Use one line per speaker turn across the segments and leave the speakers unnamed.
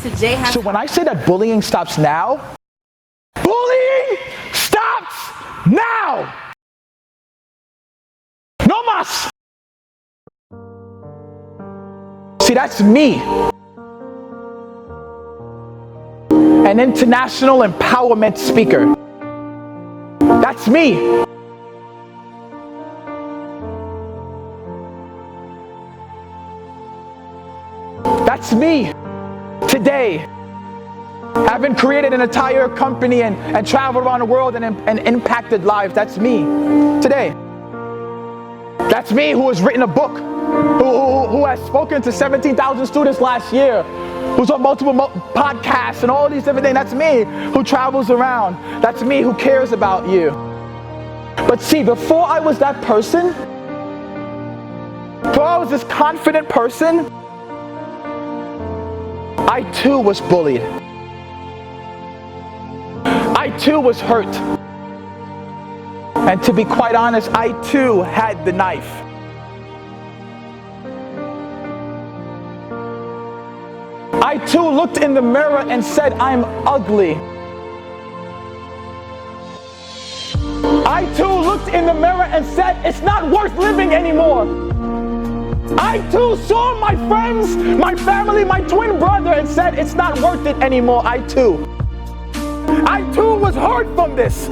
to JHasHeart.
So when I say that bullying stops now, bullying stops now! No mas! See, that's me. An international empowerment speaker. That's me. That's me today. Having created an entire company and traveled around the world and impacted lives. That's me today. That's me who has written a book, who has spoken to 17,000 students last year, who's on multiple podcasts and all these different things. That's me who travels around. That's me who cares about you. But see, before I was that person, before I was this confident person, I too was bullied. I too was hurt. And to be quite honest, I too had the knife. I too looked in the mirror and said, I'm ugly. I too looked in the mirror and said, it's not worth living anymore. I too saw my friends, my family, my twin brother and said, it's not worth it anymore. I too was hurt from this.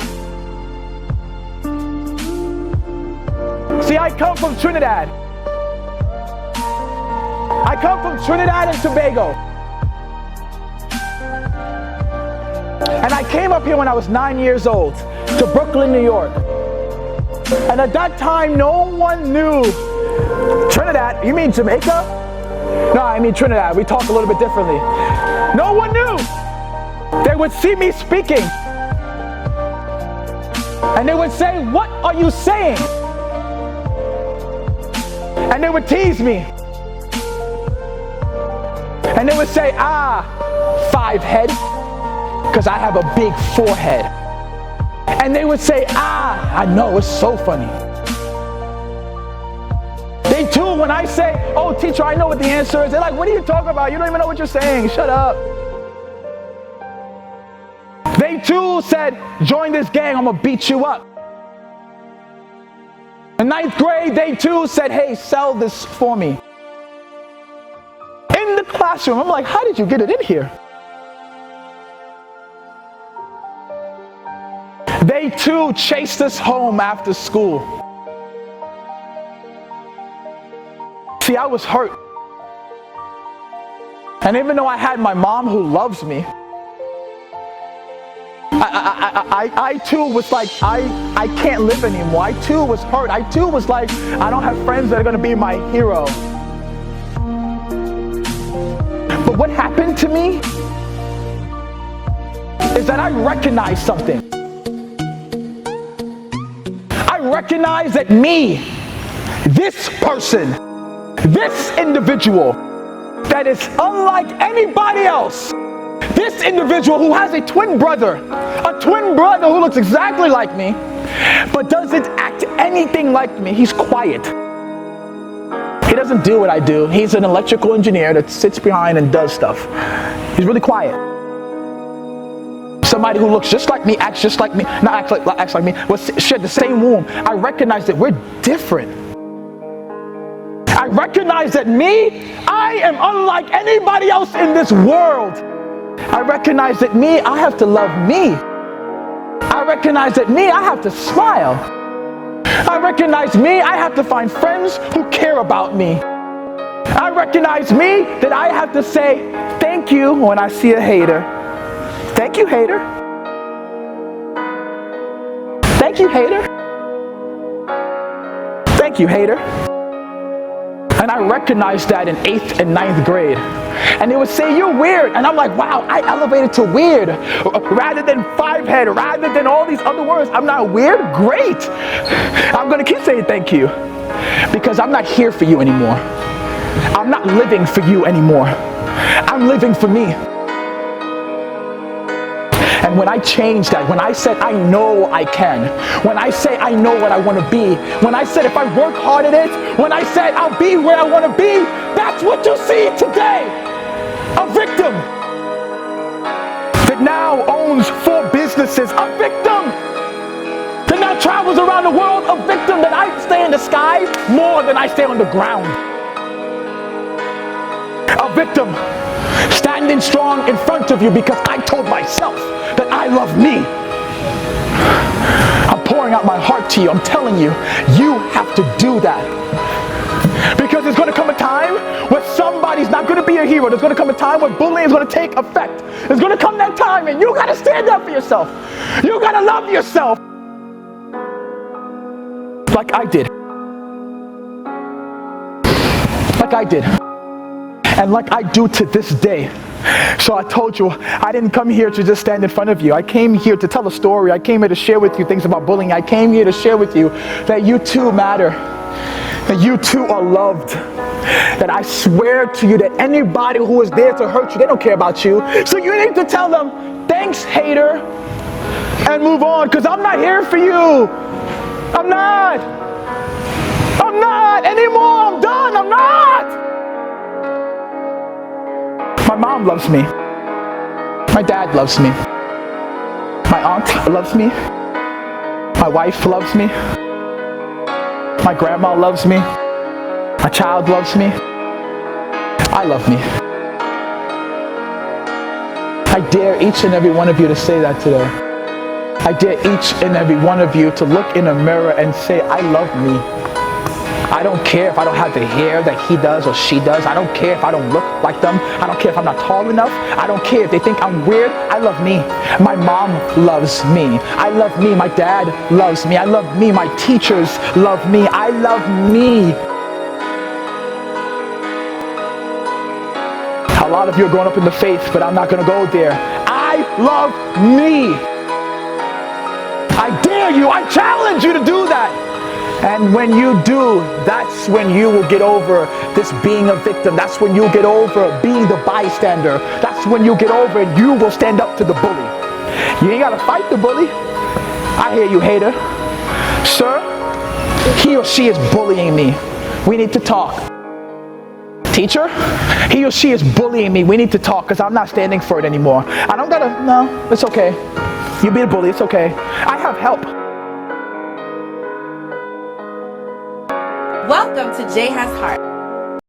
See, I come from Trinidad. I come from Trinidad and Tobago. And I came up here when I was 9 years old to Brooklyn, New York. And at that time, no one knew. Trinidad? You mean Jamaica? No, I mean Trinidad. We talk a little bit differently. No one knew. They would see me speaking. And they would say, what are you saying? And they would tease me. And they would say, five head, because I have a big forehead. And they would say, I know, it's so funny. They too, when I say, oh teacher, I know what the answer is, they're like, what are you talking about? You don't even know what you're saying, shut up. They too said, join this gang, I'm gonna beat you up. In 9th grade, they too said, hey, sell this for me. In the classroom, I'm like, how did you get it in here? They too chased us home after school. See, I was hurt. And even though I had my mom who loves me, I too was like, I can't live anymore. I too was hurt. I too was like, I don't have friends that are gonna be my hero. But what happened to me is that I recognized something. I recognized that me, this person, this individual that is unlike anybody else, this individual who has a twin brother who looks exactly like me, but doesn't act anything like me. He's quiet. He doesn't do what I do. He's an electrical engineer that sits behind and does stuff. He's really quiet. Somebody who looks just like me, acts just like me, not acts like me, shared the same womb. I recognize that we're different. I recognize that me, I am unlike anybody else in this world. I recognize that me, I have to love me. I recognize that me, I have to smile. I recognize me, I have to find friends who care about me. I recognize me, that I have to say thank you when I see a hater. Thank you, hater. Thank you, hater. Thank you, hater. And I recognized that in 8th and 9th grade. And they would say, you're weird. And I'm like, wow, I elevated to weird. Rather than five head, rather than all these other words. I'm not weird? Great. I'm going to keep saying thank you. Because I'm not here for you anymore. I'm not living for you anymore. I'm living for me. And when I changed that, when I said I know I can, when I say I know what I want to be, when I said if I work hard at it, when I said I'll be where I want to be, that's what you see today. A victim. owns 4 businesses, a victim. That now travels around the world, a victim. That I stay in the sky more than I stay on the ground. A victim standing strong in front of you because I told myself that I love me. I'm pouring out my heart to you. I'm telling you, you have to do that. Because there's going to come a time where somebody's not going to be a hero. There's going to come a time where bullying is going to take effect. There's going to come that time and you got to stand up for yourself. You got to love yourself. Like I did. Like I did. And like I do to this day. So I told you, I didn't come here to just stand in front of you. I came here to tell a story. I came here to share with you things about bullying. I came here to share with you that you too matter. That you too are loved. That I swear to you that anybody who is there to hurt you, they don't care about you. So you need to tell them, thanks, hater, and move on, because I'm not here for you. I'm not anymore. I'm done. I'm not. My mom loves me. My dad loves me. My aunt loves me. My wife loves me. My grandma loves me. My child loves me. I love me. I dare each and every one of you to say that today. I dare each and every one of you to look in a mirror and say, I love me. I don't care if I don't have the hair that he does or she does. I don't care if I don't look like them. I don't care if I'm not tall enough. I don't care if they think I'm weird. I love me. My mom loves me. I love me. My dad loves me. I love me. My teachers love me. I love me. A lot of you are growing up in the faith, but I'm not going to go there. I love me. I dare you. I challenge you to do that. And when you do, that's when you will get over this being a victim. That's when you'll get over being the bystander. That's when you get over and you will stand up to the bully. You ain't got to fight the bully. I hear you, hater. Sir, he or she is bullying me. We need to talk. Teacher, he or she is bullying me. We need to talk because I'm not standing for it anymore. I don't got to, no, it's okay. You be a bully, it's okay. I have help.
Welcome to JHasHeart.